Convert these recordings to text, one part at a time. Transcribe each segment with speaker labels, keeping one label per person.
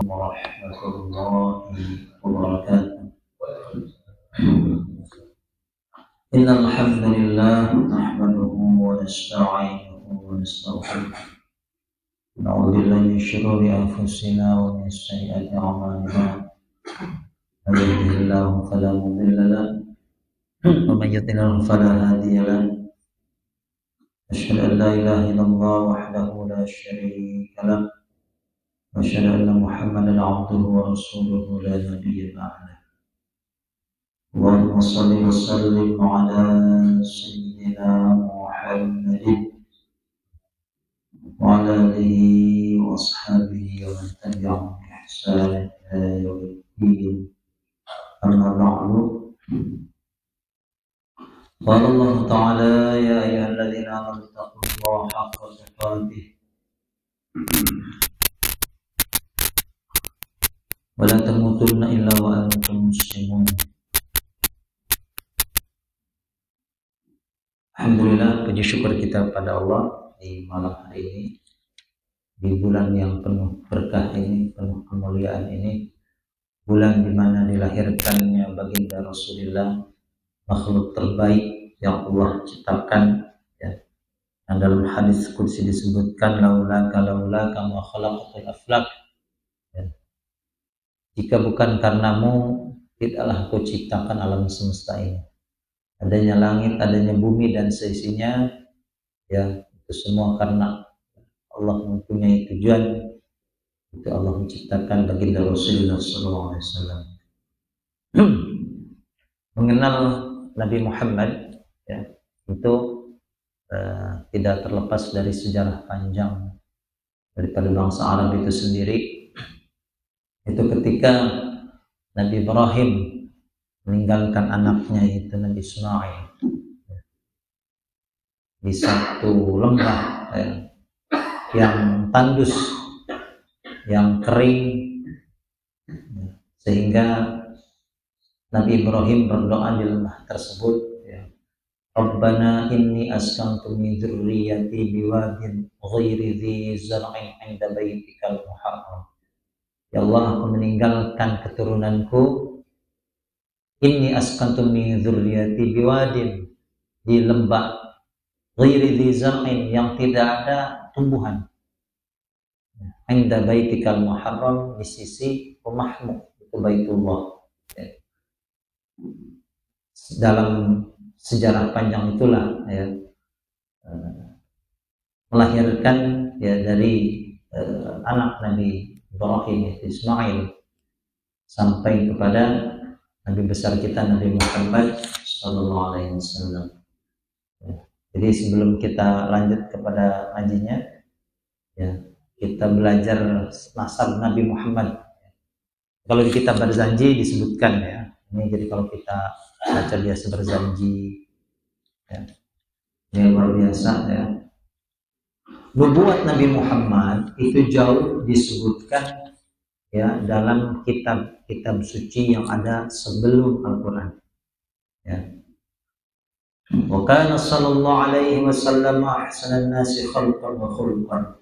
Speaker 1: ورحمة الله وبركاته. إن الحمد لله نحمده ونستعينه ونستغفره، نعوذ بالله من شرور أنفسنا ومن سيئات أعمالنا، من يهده الله فلا مضل له ومن يضلل فلا هادي له. أشهد أن لا إله إلا الله وحده لا شريك له، وأشهد أن محمدا عبده ورسوله لا نبي بعده. اللهم صل وسلم على سيدنا محمد وعلى آله وأصحابه ومن تبعهم بإحسان إلى يوم الدين. أما بعد، قال الله تعالى: يا أيها الذين آمنوا اتقوا الله حق تقاته ولا تموتن إلا وأنتم مسلمون. Alhamdulillah, puji syukur kita pada Allah di malam hari ini, di bulan yang penuh berkah ini, penuh kemuliaan ini, bulan di mana dilahirkannya baginda Rasulullah, makhluk terbaik yang Allah ciptakan, ya. Dan dalam hadis qudsi disebutkan laulaka ma khalaqatul aflak, ya. Jika bukan karenamu, tidaklah aku ciptakan alam semesta ini. Adanya langit, adanya bumi dan seisinya, ya, itu semua karena Allah mempunyai tujuan. Itu Allah menciptakan baginda Rasulullah SAW. Mengenal Nabi Muhammad, ya, itu tidak terlepas dari sejarah panjang daripada bangsa Arab itu sendiri. Itu ketika Nabi Ibrahim meninggalkan anaknya yaitu Nabi Ismail di satu lembah yang tandus, yang kering, sehingga Nabi Ibrahim berdoa di lembah tersebut, ya, Rabbana inni askantu min dzurriyyati biwadin ghairi dzi zar'in 'inda baitikal muharram. Ya Allah, aku meninggalkan keturunanku, inni askantu min dzurriyyati biwadin, di lembah ghairi dzi zar'in, yang tidak ada tumbuhan, 'inda baitikal muharram, di sisi rumahmu, itu Baitullah. Dalam sejarah panjang itulah, ya, melahirkan, ya, dari anak Nabi Ibrahim yaitu Ismail sampai kepada Nabi besar kita Nabi Muhammad sallallahu alaihi wasallam. Jadi sebelum kita lanjut kepada ngajinya, ya, kita belajar nasab Nabi Muhammad. Kalau di kitab Barzanji disebutkan, ya. Ini jadi kalau kita baca biasa Barzanji, ya, ini luar biasa, ya. Nubuat Nabi Muhammad itu jauh disebutkan, ya, dalam kitab suci yang ada sebelum Al-Quran, ya. Wa kana sallallahu alaihi wasallam ahsanan nasi khalqan wa khuluqan.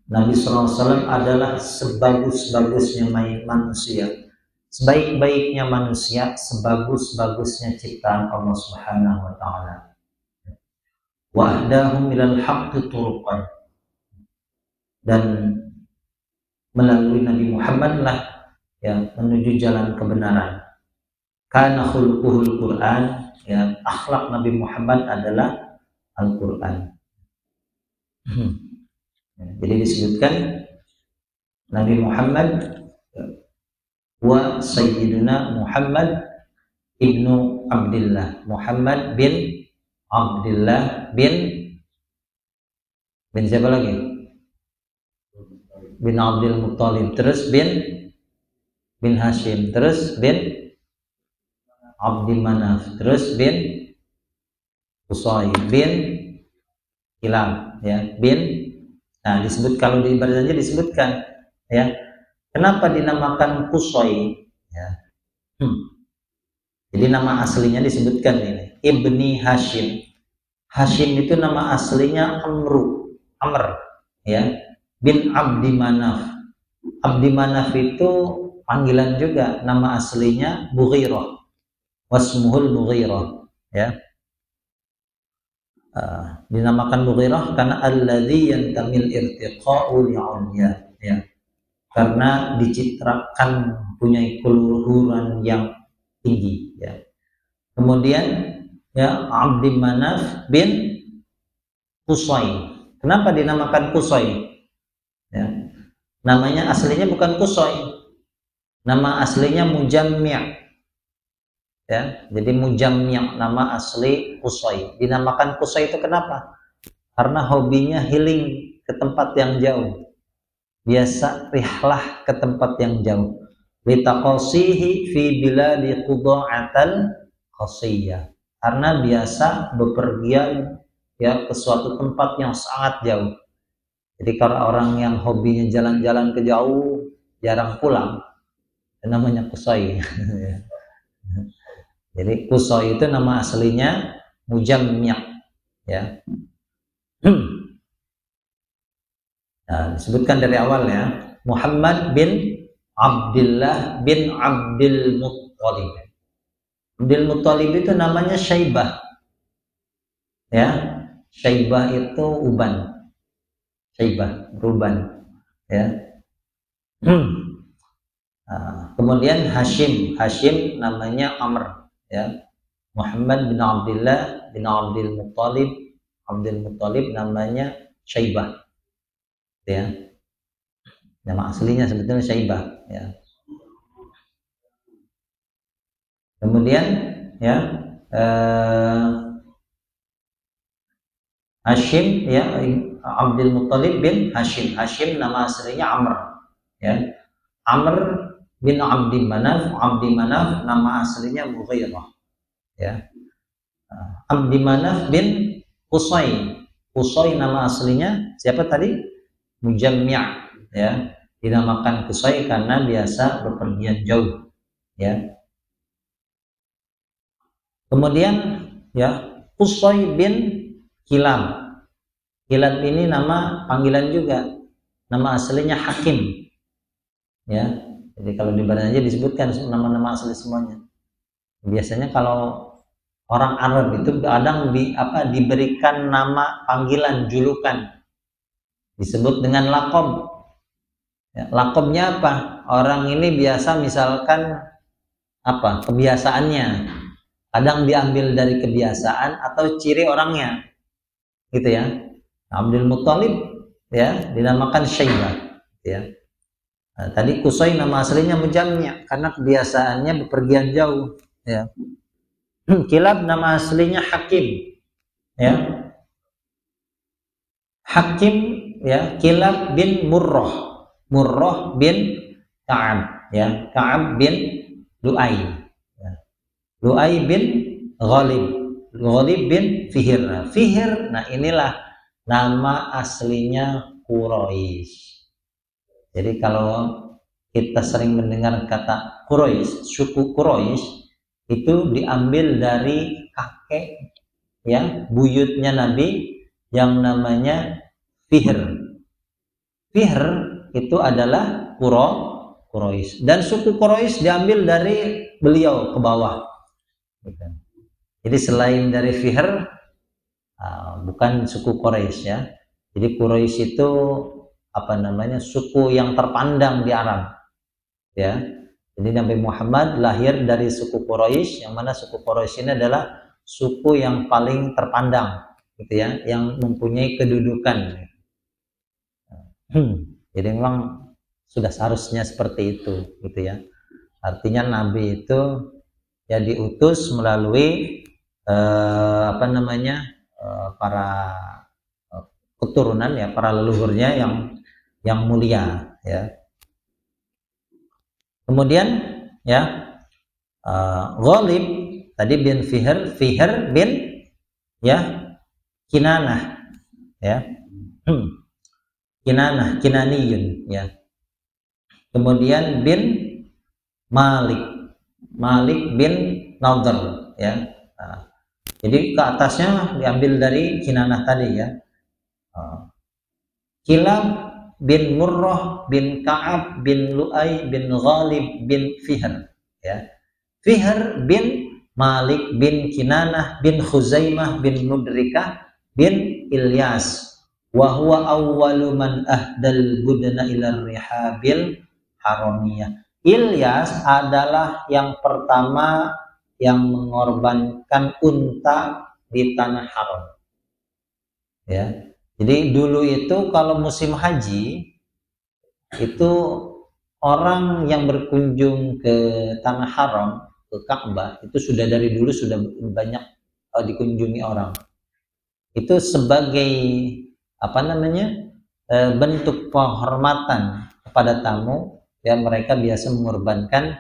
Speaker 1: Nabi SAW adalah sebagus-bagusnya manusia, sebaik-baiknya manusia, sebagus-bagusnya ciptaan Allah Subhanahu wa taala. Wa ahdahum ilal haqqi turuqan, dan melalui Nabi Muhammad lah, ya, menuju jalan kebenaran. Kana khuluquhul Quran, ya, akhlak Nabi Muhammad adalah Al-Quran. Jadi disebutkan Nabi Muhammad wa Sayyiduna Muhammad ibnu Abdillah, Muhammad bin Abdillah bin siapa lagi? Bin Abdul Muttalib, terus bin Hashim, terus bin Abdi Manaf, terus bin Qusay, bin Kilab, ya, bin. Nah, disebut kalau di Barzanji disebutkan, ya, kenapa dinamakan Qusay, ya. Jadi nama aslinya disebutkan ini Ibni Hashim. Hashim itu nama aslinya Amr, ya, bin Abdi Manaf. Abdi Manaf itu panggilan juga, nama aslinya Mughirah, wasmuhul Mughirah, ya. Dinamakan Mughirah karena alladzi yantamil irtiqa'u li'ulya, ya. Karena dicitrakan punya keluhuran yang tinggi, ya. Kemudian ya Abdi Manaf bin Qusay. Kenapa dinamakan Qusay? Ya. Namanya aslinya bukan Qusay. Nama aslinya Mujammi'. Ya, jadi Mujammi' nama asli Qusay. Dinamakan Qusay itu kenapa? Karena hobinya healing ke tempat yang jauh. Biasa rihlah ke tempat yang jauh. Litaqasihi fi biladi quda'atal qasiyah. Karena biasa bepergian ya ke suatu tempat yang sangat jauh. Jadi kalau orang yang hobinya jalan-jalan ke jauh, jarang pulang, namanya Qusay. Jadi Qusay itu nama aslinya Mujammi', ya. Nah, disebutkan dari awal ya, Muhammad bin Abdullah bin Abdul Muttalib. Abdul Muttalib itu namanya Syaibah, ya. Syaibah itu uban, Syaibah beruban, ya. Kemudian Hashim namanya Amr, ya. Muhammad bin Abdullah bin Abdul Muttalib namanya Syaibah, ya. Nama aslinya sebetulnya Syaibah, ya. Kemudian ya Hashim, ya, Abdul Muttalib bin Hashim nama aslinya Amr, ya. Amr bin Abdi Manaf nama aslinya Mughirah, ya. Abdi Manaf bin Qusay nama aslinya siapa tadi? Mujammi', ya. Dinamakan Qusay karena biasa bepergian jauh, ya. Kemudian ya Qusay bin Kilab ini nama panggilan juga, nama aslinya Hakim, ya. Jadi kalau di badan aja disebutkan nama-nama asli semuanya. Biasanya kalau orang Arab itu kadang diberikan nama panggilan, julukan, disebut dengan laqab. Ya, laqabnya apa? Orang ini biasa misalkan apa? Kebiasaannya. Kadang diambil dari kebiasaan atau ciri orangnya, gitu ya. Abdul Muttalib, ya, dinamakan Syaibah, ya. Nah, tadi Qusay nama aslinya Mujammi' karena kebiasaannya bepergian jauh, ya. Kilab nama aslinya Hakim, ya. Hakim, ya. Kilab bin Murrah bin Ka'ab, ya. Ka'ab bin Lu'ay. Lu'ay bin Ghalib bin Fihr. Nah, inilah nama aslinya Quraisy. Jadi kalau kita sering mendengar kata Quraisy, suku Quraisy itu diambil dari kakek, ya, buyutnya Nabi yang namanya Fihr. Fihr itu adalah Quraisy, dan suku Quraisy diambil dari beliau ke bawah. Jadi selain dari Fihr, bukan suku Quraisy, ya. Jadi Quraisy itu suku yang terpandang di Arab, ya. Jadi Nabi Muhammad lahir dari suku Quraisy, yang mana suku Quraisy ini adalah suku yang paling terpandang, gitu ya, yang mempunyai kedudukan. Jadi memang sudah seharusnya seperti itu, gitu ya. Artinya Nabi itu ya diutus melalui para keturunan, ya, para leluhurnya yang mulia, ya. Kemudian ya Ghalib tadi bin Fihr bin, ya, Kinanah, ya. Kinaniyun, ya. Kemudian bin Malik bin Nadhr, ya. Jadi ke atasnya diambil dari Kinanah tadi, ya. Kilab bin Murrah bin Ka'ab bin Lu'ay bin Ghalib bin Fihr, ya. Fihr bin Malik bin Kinanah bin Khuzaimah bin Mudrikah bin Ilyas, wa huwa awwalu man ahdal budna ila rihabil haramiyah. Ilyas adalah yang pertama yang mengorbankan unta di tanah haram. Ya. Jadi dulu itu kalau musim haji itu orang yang berkunjung ke tanah haram, ke Ka'bah, itu sudah dari dulu sudah banyak dikunjungi orang. Itu sebagai bentuk penghormatan kepada tamu, ya, mereka biasa mengorbankan,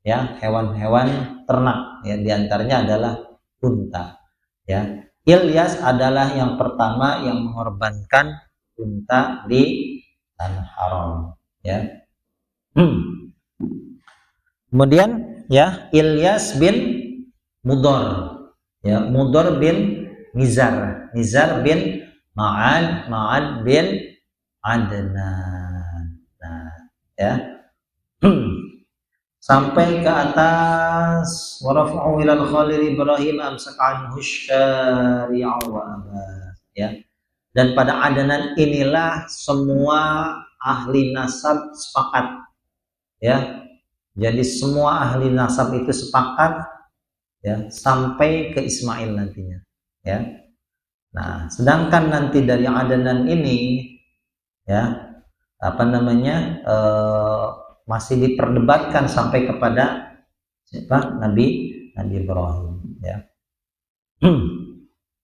Speaker 1: ya, hewan-hewan ternak, ya, diantaranya adalah unta, ya. Ilyas adalah yang pertama yang mengorbankan unta di tanah haram, ya. Kemudian, ya, Ilyas bin Mudor, ya, Mudor bin Nizar bin Ma'ad bin Adnan. Nah, ya. Sampai ke atas, wa rafa'u ilal khalil Ibrahim amsakan husyari'a wa abad, ya. Dan pada Adnan inilah semua ahli nasab sepakat, ya. Jadi semua ahli nasab itu sepakat, ya, sampai ke Ismail nantinya, ya. Nah, sedangkan nanti dari Adnan ini, ya, masih diperdebatkan sampai kepada siapa? Nabi Ibrahim, ya.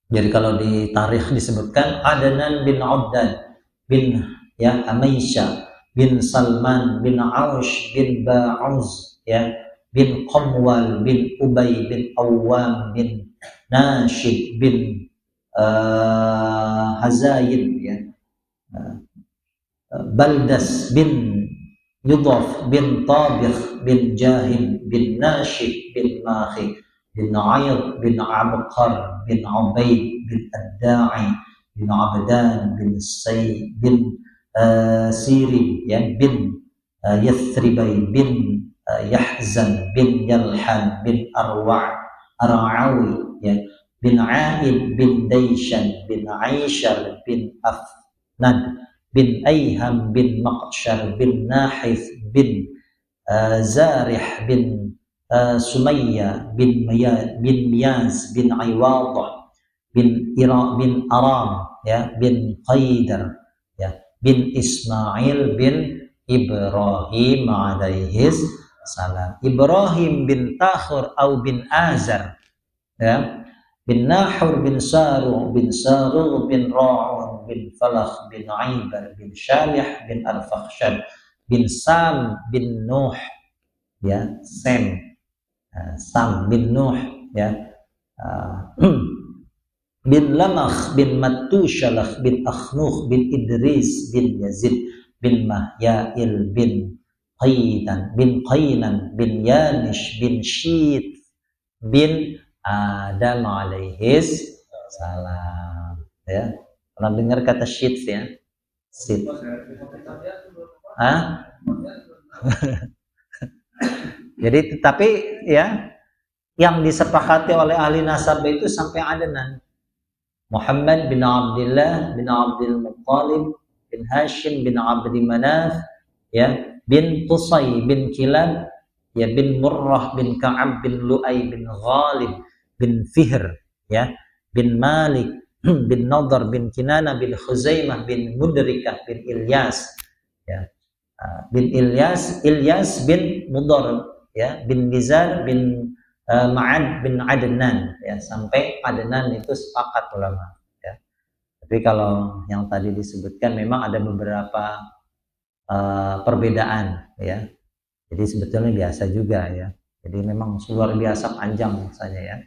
Speaker 1: Jadi kalau di tarikh disebutkan Adnan bin Abdan bin, ya, Amaisha bin Salman bin Aush bin Ba'uz, ya, bin Qamwal bin Ubay bin Awwam bin Nashid bin Hazayid, ya, Baldas bin Yudhaf bin Tabikh bin Jahim bin Nashid bin Makhi bin Ayyad bin Abqar bin Ubaid bin Ad-Da'i bin Abdan bin Say bin Siri, ya, bin Yathribay bin Yahzan bin Yalhan bin Ar'awi, ya, bin Aid bin Daishan bin Aishar bin Afnad bin Ayham bin Maqshar bin Nahith bin Zarih bin Sumayya bin Miyaz bin Aywadah bin Aram, ya, bin Qaidar, ya, bin Ismail bin Ibrahim alaihi salam. Ibrahim bin Takhur atau bin Azar, ya, bin Nahur bin Saru bin Ra'un bin Falakh bin Aibar bin Shalih bin Arfakhshad bin Sam bin Nuh, ya, Sam bin Nuh, ya, bin Lamakh bin Matushalah bin Akhnukh bin Idris bin Yazid bin Mahyail bin Qainan bin Yanish bin Syith bin Adam alaihi salam, ya. Pernah dengar kata Syith, ya? Syith. Jadi tetapi, ya, yang disepakati oleh ahli nasab itu sampai Adnan. Muhammad bin Abdullah bin Abdul Muttalib bin Hashim bin Abdi Manaf, ya, bin Qusay bin Kilab, ya, bin Murrah bin Ka'ab bin Lu'ay bin Ghalib bin Fihr, ya, bin Malik bin Nadar bin Kinana bin Khuzaimah bin Mudrikah bin Ilyas, ya, bin Ilyas bin Mudar, ya, bin Nizar bin Ma'ad bin Adnan, ya, sampai Adnan itu sepakat ulama, ya. Tapi kalau yang tadi disebutkan memang ada beberapa perbedaan, ya. Jadi sebetulnya biasa juga, ya. Jadi memang luar biasa panjang misalnya, ya.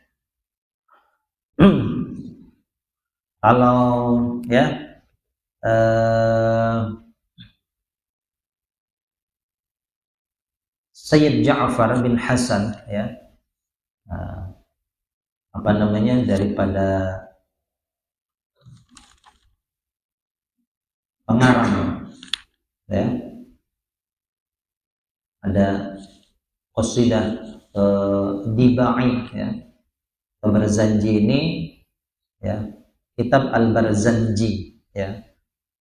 Speaker 1: Kalau, ya, Sayyid Ja'far bin Hasan, ya, daripada pengarang ya. Ada qasidah Dibai, ya. Al-Barzanji ini, ya, kitab Al-Barzanji, ya.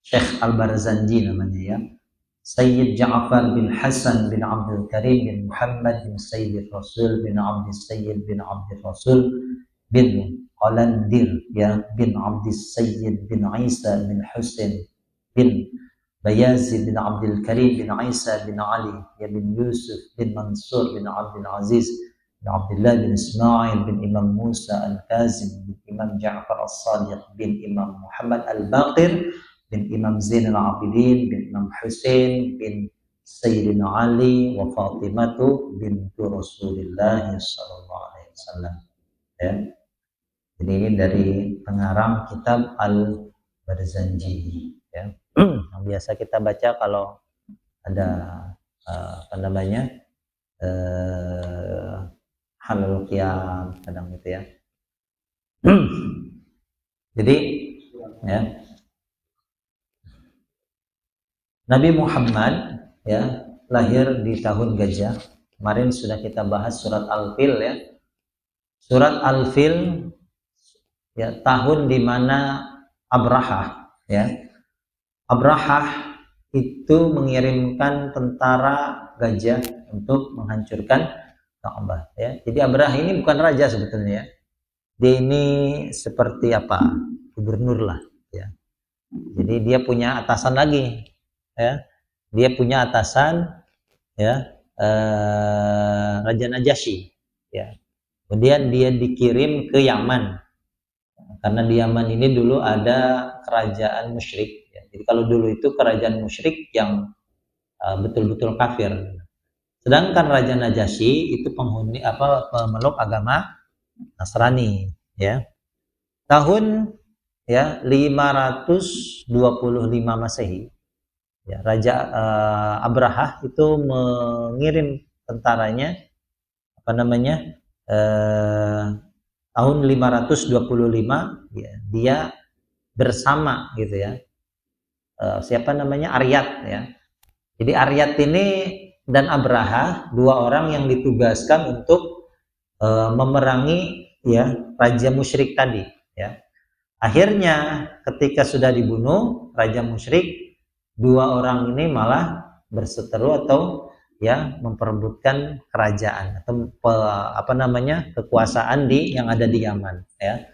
Speaker 1: Syekh Al-Barzanji namanya, ya. Sayyid Ja'far bin Hasan bin Abdul Karim bin Muhammad bin Sayyid Rasul bin Abdul Sayyid bin Abdul Rasul bin Qalandir, ya, bin Abdul Sayyid bin Isa bin Husain bin Bayazid bin Abdul Karim bin Isa bin Ali, ya, bin Yusuf bin Mansur bin Abdul Aziz bin Abdullah bin Ismail bin Imam Musa Al-Kazim bin Imam Ja'far As-Sadiq bin Imam Muhammad Al-Baqir bin Imam Zainal Abidin bin Imam Husain bin Sayyidina Ali wa Fatimatu bintu Rasulillah sallallahu alaihi wasallam, ya. Jadi ini dari pengarang kitab Al-Barzanji, ya. Yang biasa kita baca kalau ada apa namanya halal qiyam kadang gitu, ya. Jadi, ya, Nabi Muhammad, ya, lahir di tahun gajah. Kemarin sudah kita bahas surat Al-Fil, ya. Surat Al-Fil, ya, tahun di mana Abrahah, ya. Abrahah itu mengirimkan tentara gajah untuk menghancurkan Ka'bah, ya. Jadi Abrahah ini bukan raja sebetulnya, ya. Dia ini seperti apa? Gubernur lah, ya. Jadi dia punya atasan lagi, ya. Dia punya atasan, ya, Raja Najasyi, ya. Kemudian dia dikirim ke Yaman, karena di Yaman ini dulu ada kerajaan musyrik, ya. Jadi kalau dulu itu kerajaan musyrik yang betul-betul kafir. Sedangkan Raja Najasyi itu penghuni pemeluk agama Nasrani, ya. Tahun, ya, 525 Masehi, ya, Raja Abrahah itu mengirim tentaranya tahun 525, ya, dia bersama gitu, ya, Aryat, ya. Jadi Aryat ini dan Abrahah, dua orang yang ditugaskan untuk memerangi, ya, raja musyrik tadi, ya. Akhirnya ketika sudah dibunuh raja musyrik, dua orang ini malah berseteru atau, ya, memperebutkan kerajaan atau kekuasaan yang ada di Yaman, ya.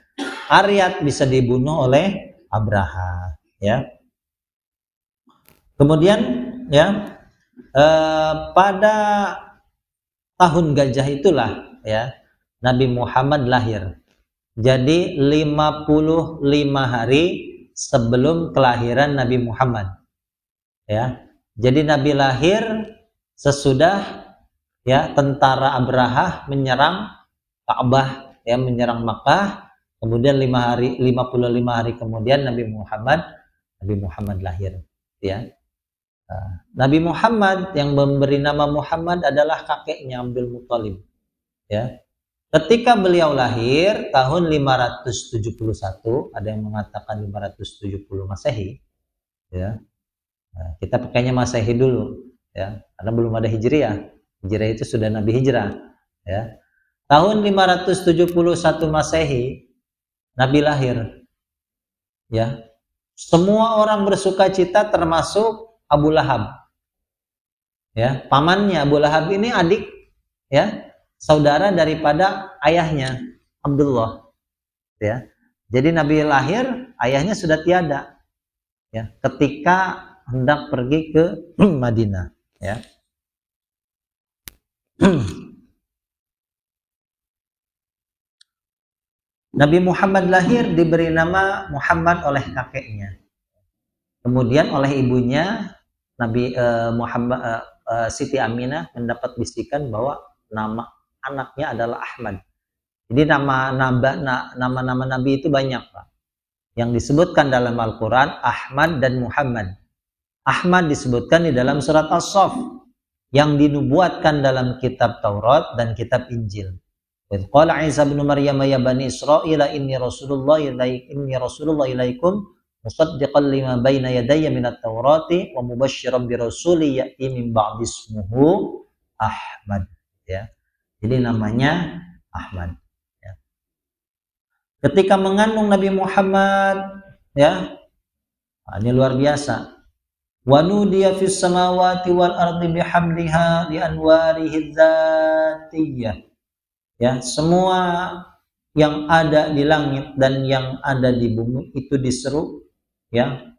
Speaker 1: Aryat bisa dibunuh oleh Abrahah, ya. Kemudian, ya, pada tahun gajah itulah, ya, Nabi Muhammad lahir. Jadi 55 hari sebelum kelahiran Nabi Muhammad, ya. Jadi Nabi lahir sesudah, ya, tentara Abrahah menyerang Ka'bah, ya, menyerang Makkah. Kemudian 55 hari kemudian Nabi Muhammad lahir, ya. Nabi Muhammad yang memberi nama Muhammad adalah kakeknya Abdul Muthalib, ya. Ketika beliau lahir tahun 571, ada yang mengatakan 570 Masehi, ya. Nah, kita pakainya Masehi dulu, ya, karena belum ada Hijriah. Hijriah itu sudah Nabi hijrah, ya. Tahun 571 Masehi Nabi lahir, ya. Semua orang bersukacita termasuk Abu Lahab, ya. Pamannya Abu Lahab ini adik, ya, saudara daripada ayahnya Abdullah, ya. Jadi Nabi lahir, ayahnya sudah tiada, ya, ketika hendak pergi ke Madinah, ya. Nabi Muhammad lahir diberi nama Muhammad oleh kakeknya. Kemudian oleh ibunya Nabi Siti Aminah mendapat bisikan bahwa nama anaknya adalah Ahmad. Jadi nama-nama Nabi itu banyak, Pak. Yang disebutkan dalam Al-Quran Ahmad dan Muhammad. Ahmad disebutkan di dalam surat As-Saff, yang dinubuatkan dalam kitab Taurat dan kitab Injil. Qala Isa bin Maryam ya bani Israil inni Rasulullah ilaikum musaddiqan lima baina yadayya minat Taurati wa mubasysyiran bi rasuli ya'ti min ba'di ismuhu Ahmad, ya. Jadi namanya Ahmad, ya. Ketika mengandung Nabi Muhammad, ya, ini luar biasa. Wa nudiya fis samawati wal ardi bihamdiha li anwarihi dzatiyyah. Ya, semua yang ada di langit dan yang ada di bumi itu diseru, ya.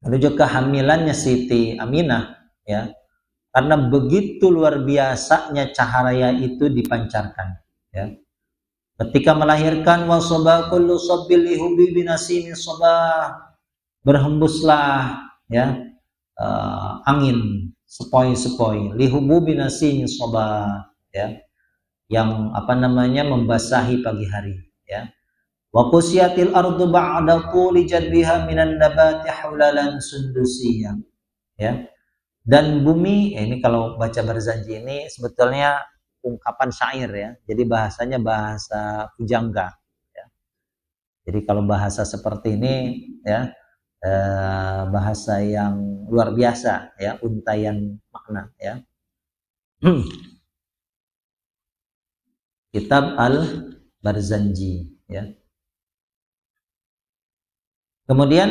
Speaker 1: Menuju kehamilannya Siti Aminah, ya. Karena begitu luar biasanya cahaya itu dipancarkan, ya. Ketika melahirkan wasaba kullu sabbil lihubi binasimi sabah, berhembuslah, ya, angin sepoi-sepoi lihububi nasimi sabah, ya, yang membasahi pagi hari, ya. Wa qusiyatil ardu ba'da tuli jadbiha minan nabati hawlalan sundusiyah, ya. Dan bumi, ini kalau baca Barzanji ini sebetulnya ungkapan syair, ya. Jadi bahasanya bahasa pujangga, ya. Jadi kalau bahasa seperti ini, ya, bahasa yang luar biasa, ya, untayan makna, ya. Kitab Al-Barzanji, ya. Kemudian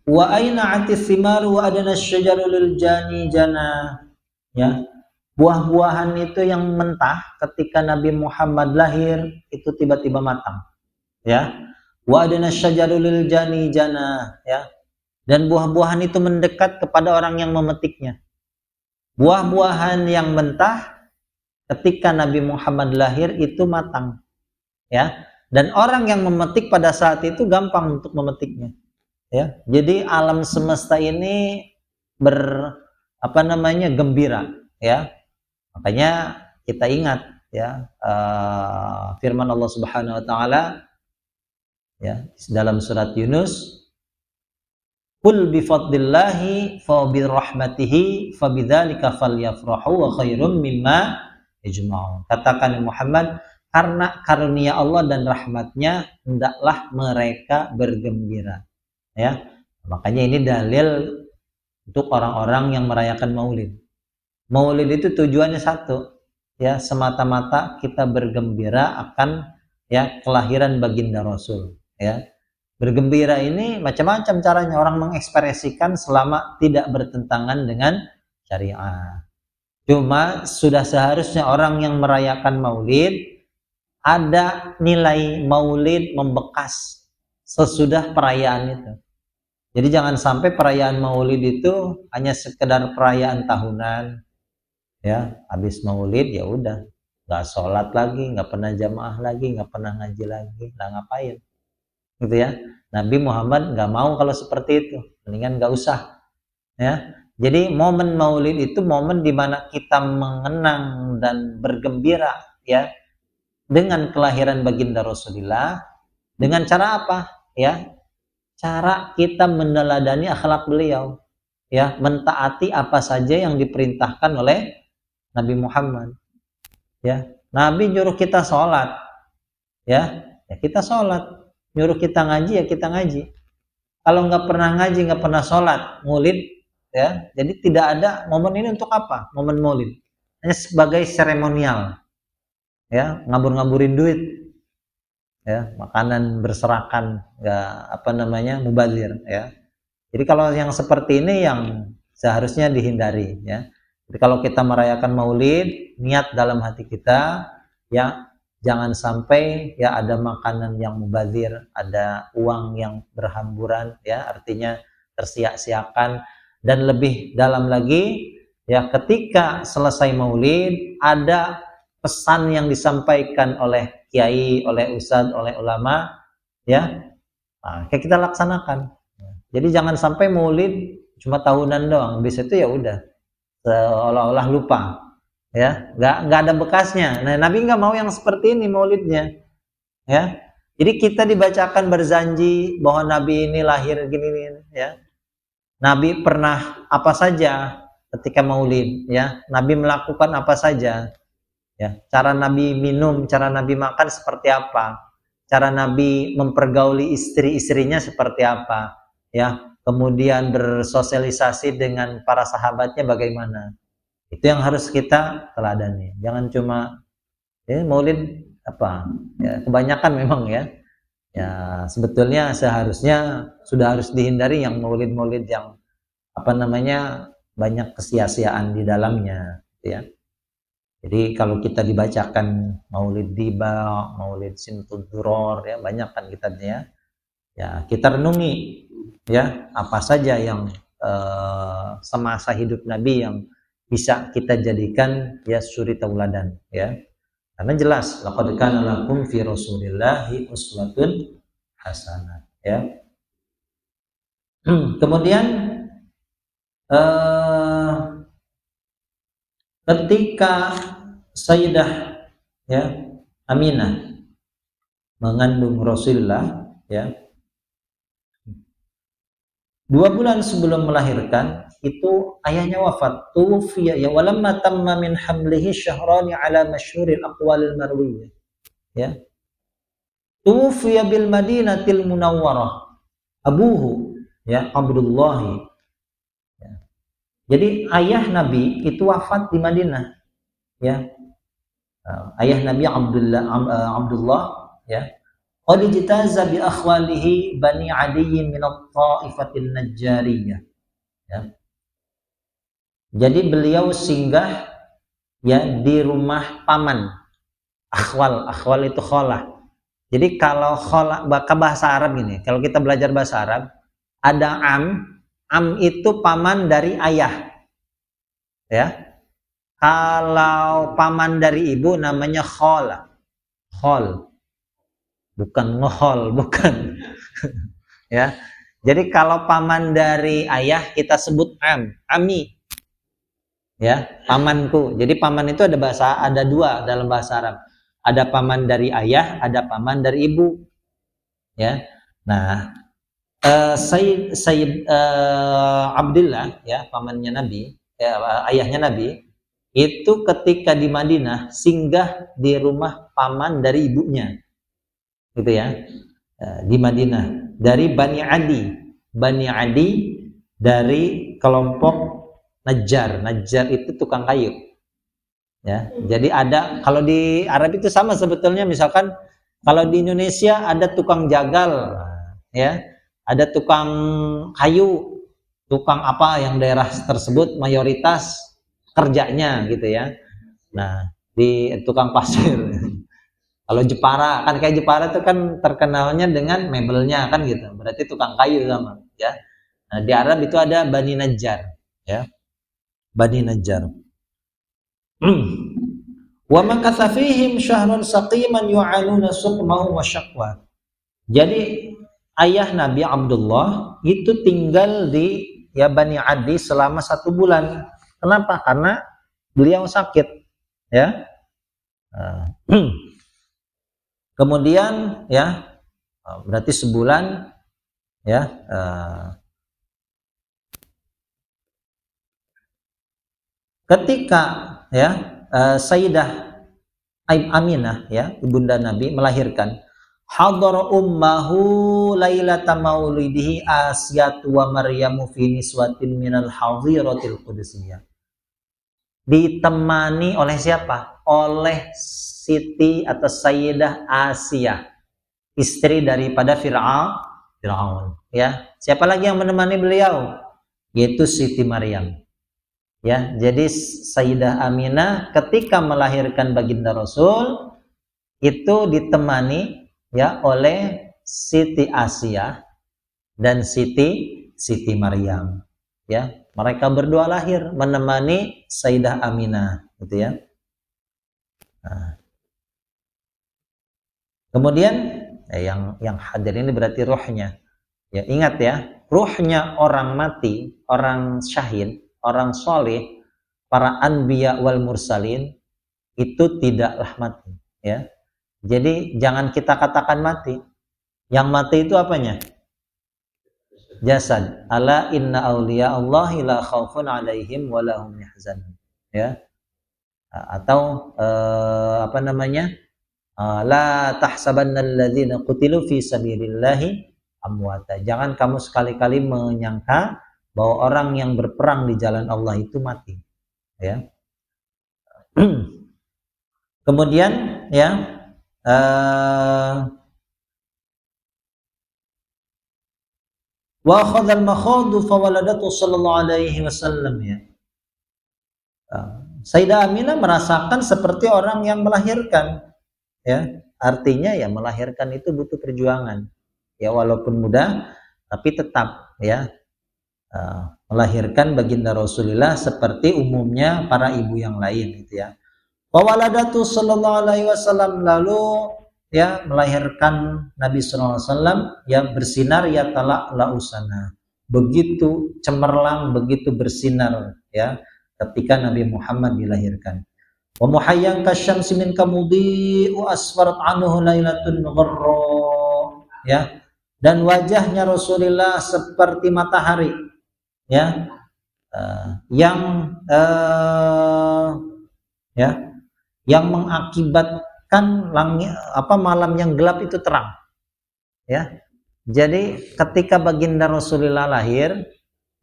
Speaker 1: wa aina atis simar wa adana syajaru lil jani jana, ya. Buah-buahan itu yang mentah ketika Nabi Muhammad lahir itu tiba-tiba matang, ya. Wa adana syajaru lil jani jana, ya. Dan buah-buahan itu mendekat kepada orang yang memetiknya. Buah-buahan yang mentah ketika Nabi Muhammad lahir itu matang, ya. Dan orang yang memetik pada saat itu gampang untuk memetiknya, ya. Jadi alam semesta ini gembira, ya. Makanya kita ingat, ya, firman Allah Subhanahu wa taala, ya, dalam surat Yunus, Qul bi fadlillahi fa bi rahmatihi fa bidzalika falyafrahu wa khairum mimma yajma'un. Katakan Muhammad, karena karunia Allah dan rahmatnya hendaklah mereka bergembira, ya. Makanya ini dalil untuk orang-orang yang merayakan Maulid. Maulid itu tujuannya satu, ya, semata-mata kita bergembira akan, ya, kelahiran baginda Rasul, ya. Bergembira ini macam-macam caranya orang mengekspresikan selama tidak bertentangan dengan syariat. Cuma sudah seharusnya orang yang merayakan Maulid ada nilai Maulid membekas sesudah perayaan itu. Jadi jangan sampai perayaan Maulid itu hanya sekedar perayaan tahunan, ya. Habis Maulid ya udah, nggak sholat lagi, nggak pernah jamaah lagi, nggak pernah ngaji lagi, nggak ngapain, gitu, ya. Nabi Muhammad nggak mau kalau seperti itu, mendingan nggak usah, ya. Jadi momen Maulid itu momen di mana kita mengenang dan bergembira, ya, dengan kelahiran baginda Rasulullah. Dengan cara apa? Ya, cara kita meneladani akhlak beliau, ya, mentaati apa saja yang diperintahkan oleh Nabi Muhammad, ya. Nabi nyuruh kita sholat, ya, ya kita sholat. Nyuruh kita ngaji, ya kita ngaji. Kalau nggak pernah ngaji, nggak pernah sholat, Maulid, ya. Jadi tidak ada momen ini untuk apa? Momen Maulid hanya sebagai seremonial, ya, ngabur-ngaburin duit, ya, makanan berserakan, nggak mubazir, ya. Jadi kalau yang seperti ini yang seharusnya dihindari, ya. Jadi kalau kita merayakan Maulid, niat dalam hati kita, ya, jangan sampai, ya, ada makanan yang mubazir, ada uang yang berhamburan, ya, artinya tersiak-siakan. Dan lebih dalam lagi, ya, ketika selesai Maulid ada pesan yang disampaikan oleh kiai, oleh ustadz, oleh ulama, ya, nah, kita laksanakan. Jadi jangan sampai Maulid cuma tahunan doang, habis itu ya udah seolah-olah lupa, ya, nggak ada bekasnya. Nah, Nabi nggak mau yang seperti ini Maulidnya, ya. Jadi kita dibacakan Barzanji bahwa Nabi ini lahir gini, ya. Nabi pernah apa saja ketika Maulid, ya. Nabi melakukan apa saja, ya. Cara Nabi minum, cara Nabi makan seperti apa, cara Nabi mempergauli istri-istrinya seperti apa, ya. Kemudian bersosialisasi dengan para sahabatnya bagaimana. Itu yang harus kita teladani. Jangan cuma maulid apa? Ya, kebanyakan memang ya. Ya, sebetulnya seharusnya sudah harus dihindari yang maulid-maulid yang apa namanya banyak kesia-siaan di dalamnya, ya. Jadi kalau kita dibacakan maulid diba, maulid simtud duror, ya banyak kan kita ya kita renungi ya apa saja yang semasa hidup Nabi yang bisa kita jadikan ya suri tauladan, ya. Karena jelas laqad kana lakum fi rasulillahi uswatun hasanah, ya. Kemudian ketika Sayyidah ya Aminah mengandung Rasulullah, ya, 2 bulan sebelum melahirkan itu ayahnya wafat. Tufiya ya walamma tamma min hamlihi syahrani ala masyhuril aqwalil marwiyah, ya. Tufiya bil Madinatil Munawwarah abuhu ya Abdullah. Ya. Jadi ayah Nabi itu wafat di Madinah, ya. Ayah Nabi Abdullah ya. Qad ijtaza bi akhwalihi Bani Adiyyin min at-Ta'ifatin Najjariyah. Ya. Jadi beliau singgah ya di rumah paman. Akhwal itu kholah. Jadi kalau kholah bahasa Arab gini, kalau kita belajar bahasa Arab ada am itu paman dari ayah. Ya. Kalau paman dari ibu namanya khol. Bukan ngohol, bukan. Ya. Jadi kalau paman dari ayah kita sebut ami. Ya, pamanku. Jadi paman itu ada 2 dalam bahasa Arab. Ada paman dari ayah, ada paman dari ibu. Ya. Nah, Sayyid Abdullah ya, pamannya Nabi, ya, ayahnya Nabi, itu ketika di Madinah singgah di rumah paman dari ibunya. Gitu ya, di Madinah dari Bani Adi dari kelompok Najjar itu tukang kayu, ya. Jadi ada, kalau di Arab itu sama sebetulnya, misalkan kalau di Indonesia ada tukang jagal, ya, ada tukang kayu, tukang apa yang daerah tersebut mayoritas kerjanya gitu ya. Nah, di tukang pasir. Kalau Jepara, kan kayak Jepara itu kan terkenalnya dengan mebelnya kan gitu. Berarti tukang kayu sama, ya. Nah, di Arab itu ada Bani Najjar, ya. Bani Najjar. Wa makatha fihim syahrun saqiman yu'anuna suqmahu wa syaqwa. Jadi ayah Nabi Abdullah itu tinggal di ya Bani Adi selama 1 bulan. Kenapa? Karena beliau sakit, ya. Kemudian ya berarti sebulan ya ketika ya Sayyidah Aminah ya ibunda Nabi melahirkan, hadara ummahu lailata maulidihi Asyatu wa Maryamu fi niswatin minal hadhiratil qudsiyah. Ditemani oleh siapa? Oleh Siti atau Sayyidah Asiyah, istri daripada Fir'aun, ya. Siapa lagi yang menemani beliau? Yaitu Siti Maryam. Ya, jadi Sayyidah Aminah ketika melahirkan baginda Rasul itu ditemani ya oleh Siti Asiyah dan Siti Maryam. Ya, mereka berdua lahir menemani Sayyidah Aminah, gitu ya. Nah. Kemudian yang hadir ini berarti ruhnya. Ya, ingat ya, ruhnya orang mati, orang syahid, orang soleh, para anbiya wal mursalin itu tidaklah mati, ya. Jadi jangan kita katakan mati. Yang mati itu apanya? Jasad. Ala inna awliya Allahi la khaufun alaihim wa lahum yahzanun. Ya. Atau apa namanya? La tahsabannalladzina qutilu fi sabilillahi amwata. Jangan kamu sekali-kali menyangka bahwa orang yang berperang di jalan Allah itu mati. Ya. Kemudian ya wa akhadhal makhadu fawaladatu sallallahu alaihi wasallam ya. Sayyidah Aminah merasakan seperti orang yang melahirkan. Ya, artinya ya melahirkan itu butuh perjuangan. Ya, walaupun mudah tapi tetap ya melahirkan baginda Rasulullah seperti umumnya para ibu yang lain gitu ya. Wawaladatu sallallahu alaihi wasallam, lalu ya melahirkan Nabi sallallahu alaihi wasallam yang bersinar ya talak lausana. Begitu cemerlang, begitu bersinar ya ketika Nabi Muhammad dilahirkan. Wa muhayyan kasyamsi min kamudhi'u asfarat anhu lailatun gharra ya, dan wajahnya Rasulullah seperti matahari ya, yang mengakibatkan langit malam yang gelap itu terang ya. Jadi ketika baginda Rasulullah lahir,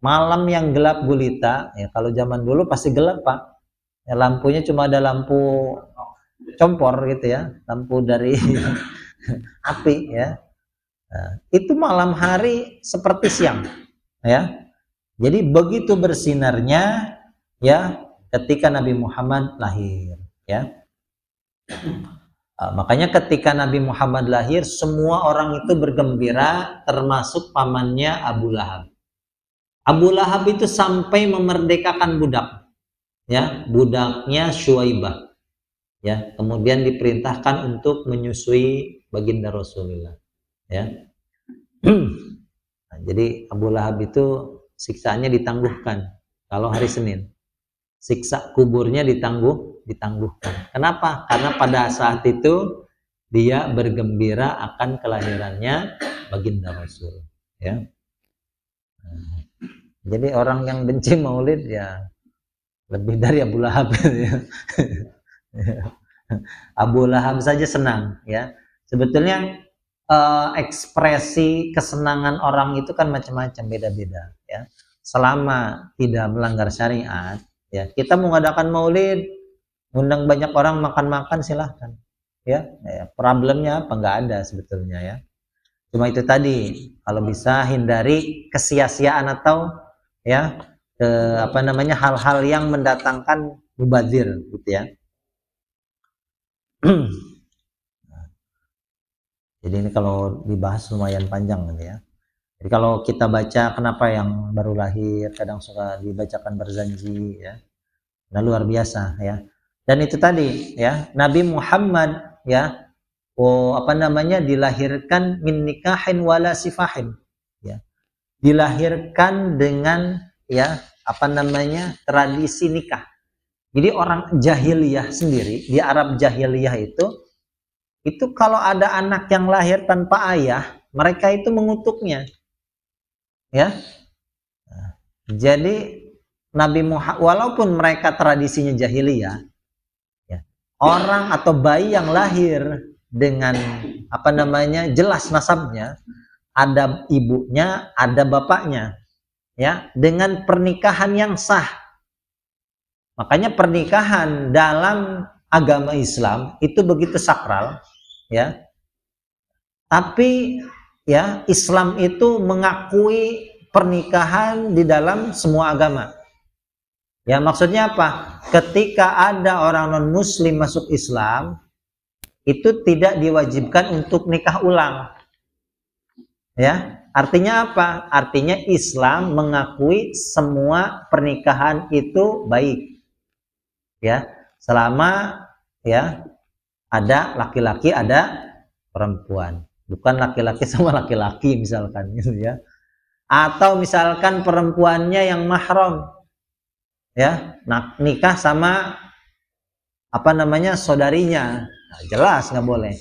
Speaker 1: malam yang gelap gulita ya, kalau zaman dulu pasti gelap Pak ya, lampunya cuma ada lampu compor gitu ya, lampu dari api ya. Itu malam hari seperti siang ya. Jadi begitu bersinarnya ya ketika Nabi Muhammad lahir ya. Makanya ketika Nabi Muhammad lahir, semua orang itu bergembira termasuk pamannya Abu Lahab. Abu Lahab itu sampai memerdekakan budak ya, budaknya Syuaibah ya, kemudian diperintahkan untuk menyusui baginda Rasulullah ya. Nah, jadi Abu Lahab itu siksaannya ditangguhkan kalau hari Senin, siksa kuburnya ditangguhkan. Kenapa? Karena pada saat itu dia bergembira akan kelahirannya baginda Rasul ya. Nah, jadi orang yang benci Maulid ya lebih dari Abu Lahab ya. Abu Lahab saja senang ya. Sebetulnya ekspresi kesenangan orang itu kan macam-macam, beda-beda ya. Selama tidak melanggar syariat ya, kita mengadakan Maulid, undang banyak orang makan-makan silahkan ya. Problemnya apa? Nggak ada sebetulnya ya. Cuma itu tadi, kalau bisa hindari kesia-siaan atau ya hal-hal yang mendatangkan mubazir gitu ya. Jadi ini kalau dibahas lumayan panjang gitu ya. Jadi kalau kita baca kenapa yang baru lahir kadang suka dibacakan berzanji ya. Nah, luar biasa ya. Dan itu tadi ya, Nabi Muhammad ya dilahirkan min nikahin wala sifahin ya. Dilahirkan dengan ya tradisi nikah. Jadi orang jahiliyah sendiri di Arab jahiliyah itu kalau ada anak yang lahir tanpa ayah, mereka itu mengutuknya ya. Jadi Nabi Muhammad, walaupun mereka tradisinya jahiliyah ya, orang atau bayi yang lahir dengan jelas nasabnya, ada ibunya, ada bapaknya ya, dengan pernikahan yang sah. Makanya pernikahan dalam agama Islam itu begitu sakral ya. Tapi ya Islam itu mengakui pernikahan di dalam semua agama. Ya maksudnya apa? Ketika ada orang non muslim masuk Islam, itu tidak diwajibkan untuk nikah ulang. Ya, artinya apa? Artinya Islam mengakui semua pernikahan itu baik. Ya, selama ya ada laki-laki, ada perempuan. Bukan laki-laki sama laki-laki misalkan gitu ya. Atau misalkan perempuannya yang mahram. Ya, nikah sama saudarinya. Nah, jelas nggak boleh.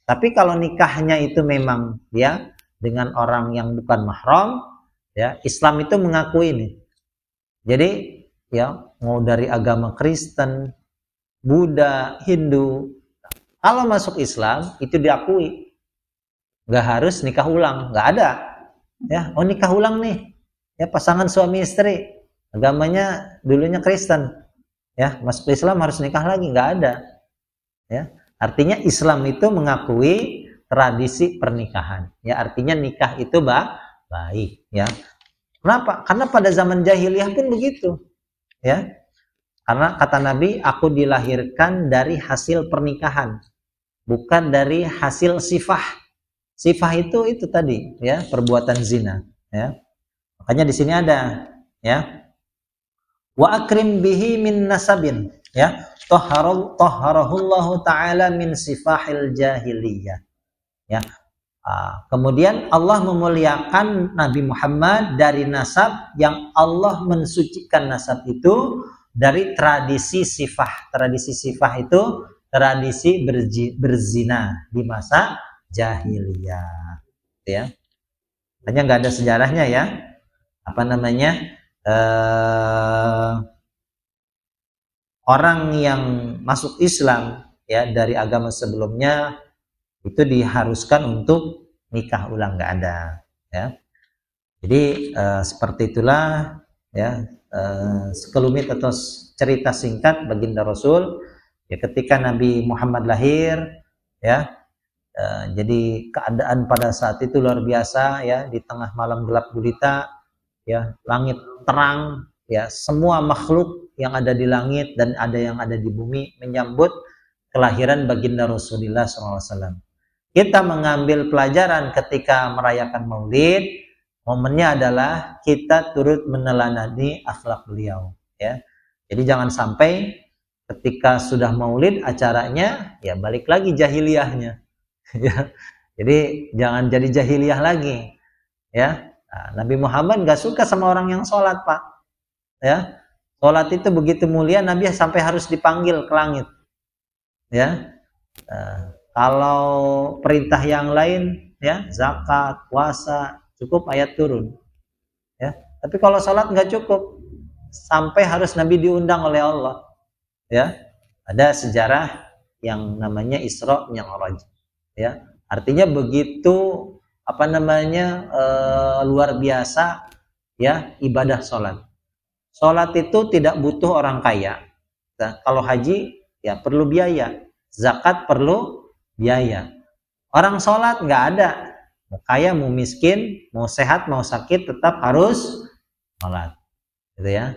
Speaker 1: Tapi kalau nikahnya itu memang ya dengan orang yang bukan mahram, ya Islam itu mengakui ini. Jadi ya mau dari agama Kristen, Buddha, Hindu, Kalau masuk Islam itu diakui, nggak harus nikah ulang, nggak ada. Ya, oh nikah ulang nih, ya pasangan suami istri, agamanya dulunya Kristen, ya masuk Islam harus nikah lagi, nggak ada. Ya, artinya Islam itu mengakui tradisi pernikahan. Ya, artinya nikah itu baik. Ya, kenapa? Karena pada zaman jahiliyah pun begitu. Ya, karena kata Nabi, aku dilahirkan dari hasil pernikahan, bukan dari hasil sifah. Sifah itu tadi, ya, perbuatan zina, ya. Makanya di sini ada, ya. Wa akrim bihi min nasabin, ya. Tahharahullahu taala min sifahil jahiliyah. Ya. Kemudian Allah memuliakan Nabi Muhammad dari nasab yang Allah mensucikan nasab itu dari tradisi sifah. Tradisi sifah itu tradisi berzina di masa jahiliyah, ya. Hanya nggak ada sejarahnya, ya. Apa namanya? Orang yang masuk Islam, ya, dari agama sebelumnya itu diharuskan untuk nikah ulang, nggak ada, ya. Jadi seperti itulah, ya, sekelumit atau cerita singkat baginda Rasul, ya, ketika Nabi Muhammad lahir, ya. Jadi keadaan pada saat itu luar biasa, ya, di tengah malam gelap gulita, ya, langit terang, ya, semua makhluk yang ada di langit dan ada yang ada di bumi menyambut kelahiran baginda Rasulullah SAW. Kita mengambil pelajaran ketika merayakan Maulid, momennya adalah kita turut meneladani akhlak beliau, ya. Jadi jangan sampai ketika sudah Maulid acaranya, ya, balik lagi jahiliyahnya. Ya, jadi jangan jadi jahiliyah lagi, ya. Nah, Nabi Muhammad nggak suka sama orang yang sholat, Pak, ya. Sholat itu begitu mulia, Nabi sampai harus dipanggil ke langit, ya. Kalau perintah yang lain, ya, zakat, puasa, cukup ayat turun, ya. Tapi kalau sholat nggak cukup, sampai harus Nabi diundang oleh Allah, ya. Ada sejarah yang namanya Isra Mi'raj. Ya, artinya begitu luar biasa, ya, ibadah sholat. Sholat itu tidak butuh orang kaya. Nah, kalau haji, ya, perlu biaya, zakat perlu biaya. Orang sholat nggak ada, mau kaya mau miskin, mau sehat mau sakit tetap harus sholat, gitu ya.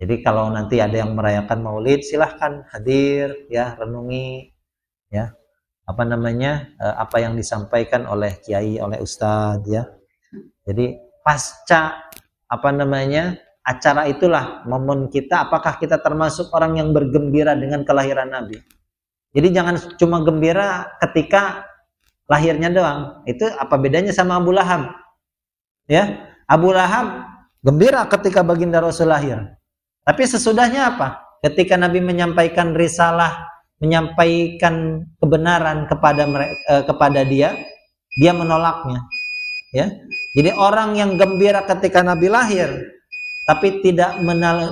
Speaker 1: Jadi kalau nanti ada yang merayakan Maulid, silahkan hadir, ya, renungi, ya, apa yang disampaikan oleh kiai, oleh ustadz, ya. Jadi pasca acara itulah momen kita, apakah kita termasuk orang yang bergembira dengan kelahiran Nabi. Jadi jangan cuma gembira ketika lahirnya doang. Itu apa bedanya sama Abu Lahab? Ya, Abu Lahab gembira ketika baginda Rasul lahir. Tapi sesudahnya apa? Ketika Nabi menyampaikan risalah, menyampaikan kebenaran kepada dia menolaknya, ya. Jadi orang yang gembira ketika Nabi lahir tapi tidak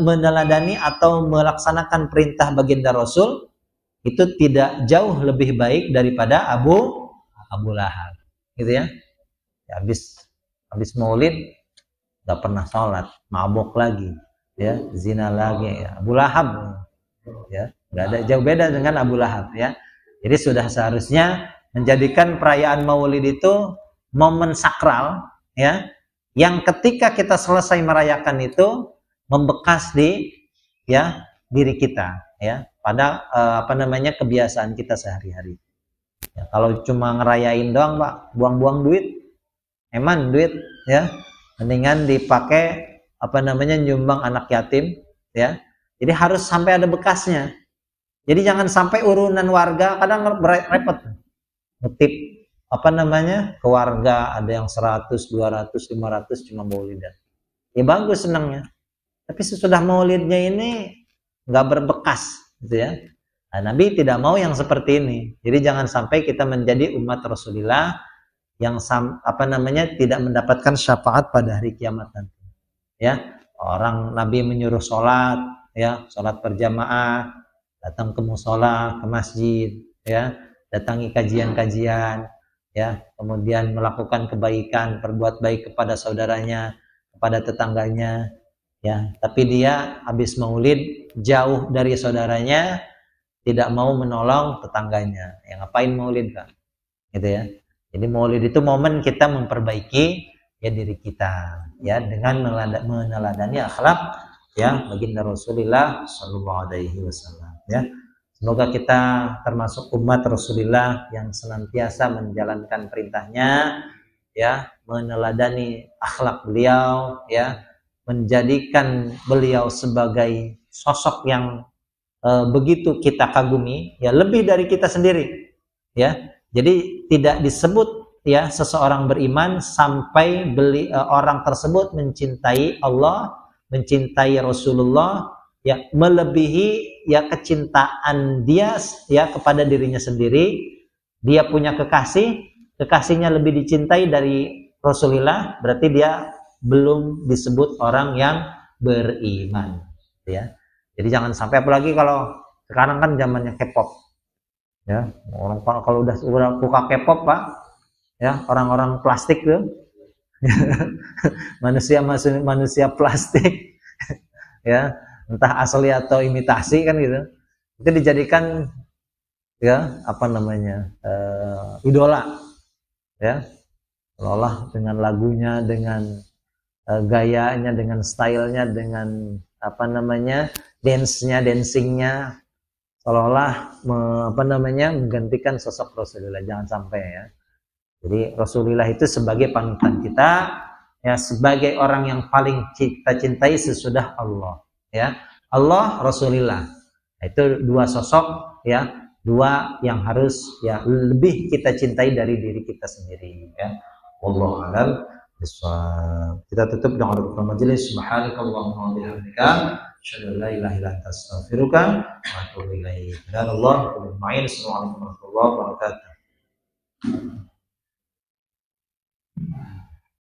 Speaker 1: meneladani atau melaksanakan perintah baginda Rasul, itu tidak jauh lebih baik daripada Abu Lahab, gitu ya. Habis Maulid nggak pernah sholat, mabok lagi, ya, zina lagi, ya. Abu Lahab, ya. Nggak ada jauh beda dengan Abu Lahab, ya. Jadi sudah seharusnya menjadikan perayaan Maulid itu momen sakral, ya, yang ketika kita selesai merayakan itu membekas di, ya, diri kita, ya, pada kebiasaan kita sehari-hari. Ya, kalau cuma ngerayain doang, Pak, buang-buang duit, duit, ya, mendingan dipakai nyumbang anak yatim, ya. Jadi harus sampai ada bekasnya. Jadi jangan sampai urunan warga, kadang repot, ngetip ke warga, ada yang 100, 200, 500 cuma maulidan. Ya bagus, senangnya. Tapi sesudah maulidnya ini nggak berbekas, gitu ya. Nah, Nabi tidak mau yang seperti ini. Jadi jangan sampai kita menjadi umat Rasulullah yang tidak mendapatkan syafaat pada hari kiamat nanti. Ya, orang Nabi menyuruh sholat, ya, sholat berjamaah, datang ke musola, ke masjid, ya, datangi kajian-kajian, ya, kemudian melakukan kebaikan, berbuat baik kepada saudaranya, kepada tetangganya, ya. Tapi dia habis maulid jauh dari saudaranya, tidak mau menolong tetangganya. Ya, ngapain maulid, Kak? Gitu ya. Jadi maulid itu momen kita memperbaiki ya diri kita, ya, dengan meneladani akhlak ya baginda Rasulullah Shallallahu Alaihi Wasallam, ya. Semoga kita termasuk umat Rasulullah yang senantiasa menjalankan perintahnya, ya, meneladani akhlak beliau, ya, menjadikan beliau sebagai sosok yang begitu kita kagumi, ya, lebih dari kita sendiri, ya. Jadi tidak disebut ya seseorang beriman sampai orang tersebut mencintai Allah, mencintai Rasulullah, ya, melebihi ya kecintaan dia ya kepada dirinya sendiri. Dia punya kekasihnya lebih dicintai dari Rasulullah, berarti dia belum disebut orang yang beriman, ya. Jadi jangan sampai, apalagi kalau sekarang kan zamannya K-pop, ya, orang kalau udah buka K-pop, Pak, ya, orang-orang plastik tuh manusia plastik ya, entah asli atau imitasi kan gitu, itu dijadikan ya apa namanya idola, ya, seolah dengan lagunya, dengan gayanya, dengan stylenya, dengan apa namanya dancingnya, seolah-olah menggantikan sosok Rasulullah. Jangan sampai, ya. Jadi Rasulullah itu sebagai panutan kita, ya, sebagai orang yang paling kita cintai sesudah Allah, ya. Allah, Rasulullah, itu dua sosok, ya, dua yang harus ya lebih kita cintai dari diri kita sendiri, ya. Wallahu a'lam bishawab. Kita tutup dengan doa majelis. Subhanakallahumma wa bihamdika, asyhadu an la ilaha illa anta, astaghfiruka wa atubu ilaik. Assalamualaikum warahmatullahi wabarakatuh.